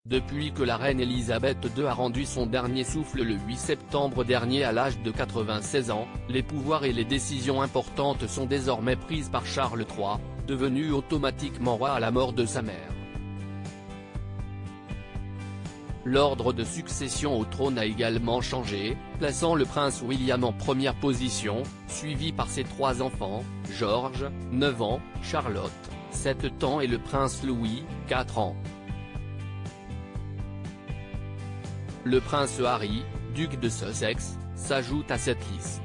Depuis que la reine Elisabeth II a rendu son dernier souffle le 8 septembre dernier à l'âge de 96 ans, les pouvoirs et les décisions importantes sont désormais prises par Charles III, devenu automatiquement roi à la mort de sa mère. L'ordre de succession au trône a également changé, plaçant le prince William en première position, suivi par ses 3 enfants, George, 9 ans, Charlotte, 7 ans et le prince Louis, 4 ans. Le prince Harry, duc de Sussex, s'ajoute à cette liste.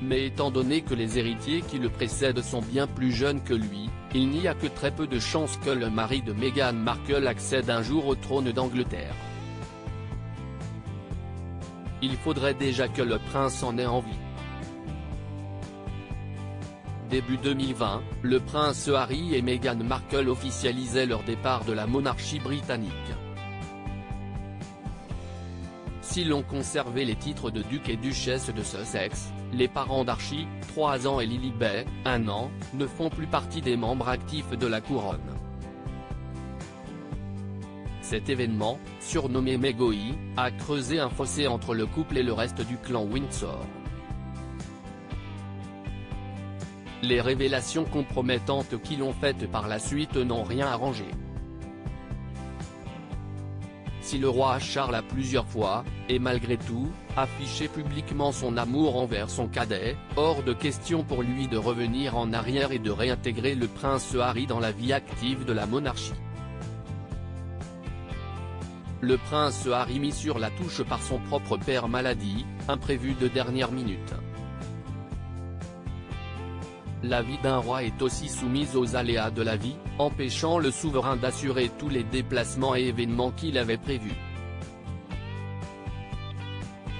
Mais étant donné que les héritiers qui le précèdent sont bien plus jeunes que lui, il n'y a que très peu de chances que le mari de Meghan Markle accède un jour au trône d'Angleterre. Il faudrait déjà que le prince en ait envie. Début 2020, le prince Harry et Meghan Markle officialisaient leur départ de la monarchie britannique. Si l'on conservait les titres de duc et duchesse de Sussex, les parents d'Archie, 3 ans et Lilibet, 1 an, ne font plus partie des membres actifs de la couronne. Cet événement, surnommé Megoi, a creusé un fossé entre le couple et le reste du clan Windsor. Les révélations compromettantes qui l'ont faite par la suite n'ont rien arrangé. Si le roi Charles a plusieurs fois, et malgré tout, affiché publiquement son amour envers son cadet, hors de question pour lui de revenir en arrière et de réintégrer le prince Harry dans la vie active de la monarchie. Le prince Harry mis sur la touche par son propre père maladie, imprévu de dernière minute. La vie d'un roi est aussi soumise aux aléas de la vie, empêchant le souverain d'assurer tous les déplacements et événements qu'il avait prévus.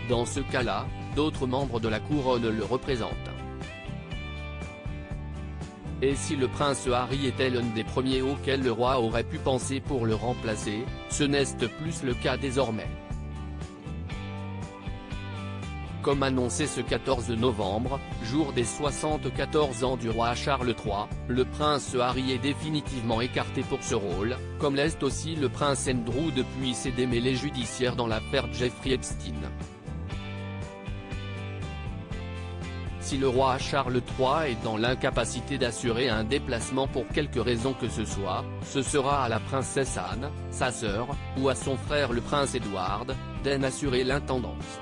Dans ce cas-là, d'autres membres de la couronne le représentent. Et si le prince Harry était l'un des premiers auxquels le roi aurait pu penser pour le remplacer, ce n'est plus le cas désormais. Comme annoncé ce 14 novembre, jour des 74 ans du roi Charles III, le prince Harry est définitivement écarté pour ce rôle, comme l'est aussi le prince Andrew depuis ses démêlés judiciaires dans l'affaire Jeffrey Epstein. Si le roi Charles III est dans l'incapacité d'assurer un déplacement pour quelque raison que ce soit, ce sera à la princesse Anne, sa sœur, ou à son frère le prince Edward, d'en assurer l'intendance.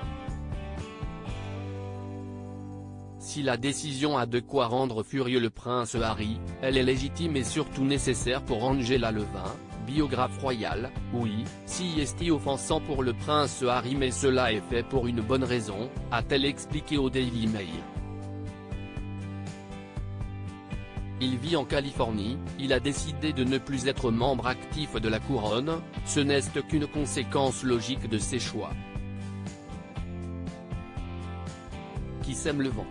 Si la décision a de quoi rendre furieux le prince Harry, elle est légitime et surtout nécessaire pour Angela Levin, biographe royal. Oui, si est offensant pour le prince Harry mais cela est fait pour une bonne raison, a-t-elle expliqué au Daily Mail. Il vit en Californie, il a décidé de ne plus être membre actif de la couronne, ce n'est qu'une conséquence logique de ses choix. Qui sème le vent.